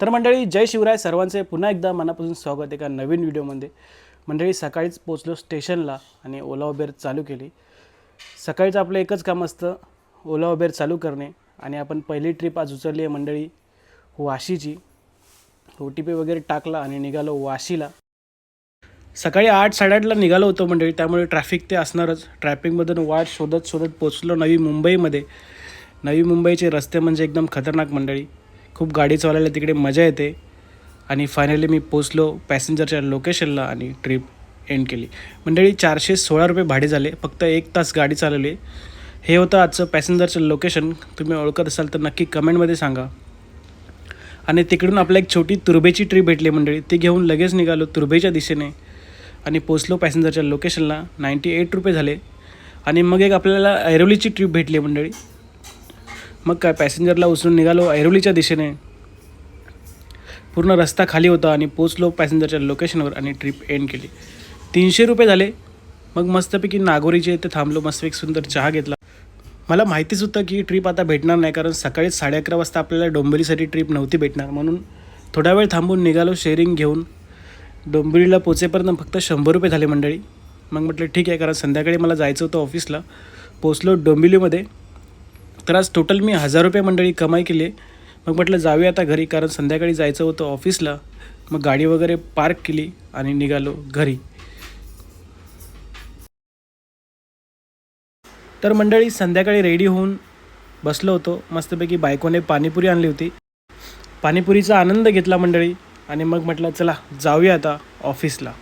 तर मंडळी, जय शिवराय. सर्वांचे पुन्हा एकदा मनापासून स्वागत एका नवीन व्हिडिओमध्ये. मंडळी, सकाळीच पोचलो स्टेशनला आणि ओला उबेर चालू केली. सकाळीचं आपलं एकच काम असतं, ओला उबेर चालू करणे. आणि आपण पहिली ट्रिप आज उचलली आहे मंडळी वाशीची. OTP वगैरे टाकला आणि निघालो वाशीला. सकाळी 8-8:30ला निघालो होतो मंडळी, त्यामुळे ट्रॅफिक ते असणारच. ट्रॅफिकमधून वाट शोधत शोधत पोचलो नवी मुंबईमध्ये. नवी मुंबईचे रस्ते म्हणजे एकदम खतरनाक मंडळी. खूप गाडी चालवायला तिकडे मजा येते. आणि फायनली मी पोचलो पॅसेंजरच्या लोकेशनला आणि ट्रिप एंड केली. मंडळी, 416 रुपये भाडे झाले. फक्त 1 तास गाडी चालवली. हे होतं आजचं पॅसेंजरचं लोकेशन. तुम्ही ओळखत असाल तर नक्की कमेंटमध्ये सांगा. आणि तिकडून आपल्या एक छोटी तुर्भेची ट्रिप भेटली मंडळी. ती घेऊन लगेच निघालो तुर्भेच्या दिशेने आणि पोचलो पॅसेंजरच्या लोकेशनला. 98 रुपये झाले. आणि मग एक आपल्याला ऐरोलीची ट्रिप भेटली मंडळी. मग काय, पॅसेंजरला उचलून निघालो ऐरोलीच्या दिशेने. पूर्ण रस्ता खाली होता आणि पोचलो पॅसेंजरच्या लोकेशनवर आणि ट्रिप एंड केली. 300 रुपये झाले. मग मस्तपैकी नागोरीच्या इथे थांबलो. मस्त एक सुंदर चहा घेतला. मला माहितीच होतं की ट्रिप आता भेटणार नाही, कारण सकाळी 11:30 वाजता आपल्याला डोंबिवलीसाठी ट्रिप नव्हती भेटणार. म्हणून थोडा वेळ थांबून निघालो शेअरिंग घेऊन. डोंबिवलीला पोचेपर्यंत फक्त 100 रुपये झाले मंडळी. मग म्हटलं ठीक आहे, कारण संध्याकाळी मला जायचं होतं ऑफिसला. पोचलो डोंबिवलीमध्ये. तर आज टोटल मी 1000 रुपये मंडळी कमाई केली. मग म्हटलं जाऊया आता घरी, कारण संध्याकाळी जायचं होतं ऑफिसला. मग गाडी वगैरे पार्क केली आणि निघालो घरी. तर मंडळी, संध्याकाळी रेडी होऊन बसलो होतो. मस्तपैकी बायकोने पाणीपुरी आणली होती. पाणीपुरीचा आनंद घेतला मंडळी. आणि मग म्हटलं चला जाऊया आता ऑफिसला.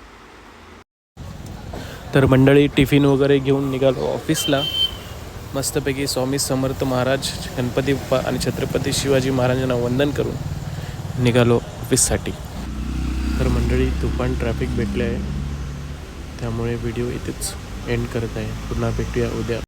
तर मंडळी, टिफिन वगैरे घेऊन निघालो ऑफिसला. मस्तपैकी स्वामी समर्थ महाराज, गणपती बाप्पा आणि छत्रपती शिवाजी महाराजांना वंदन करून निघालो ऑफिससाठी. तर मंडळी, तुफान ट्रॅफिक भेटले आहे, त्यामुळे व्हिडिओ इथेच एंड करत आहे. पुन्हा भेटूया उद्या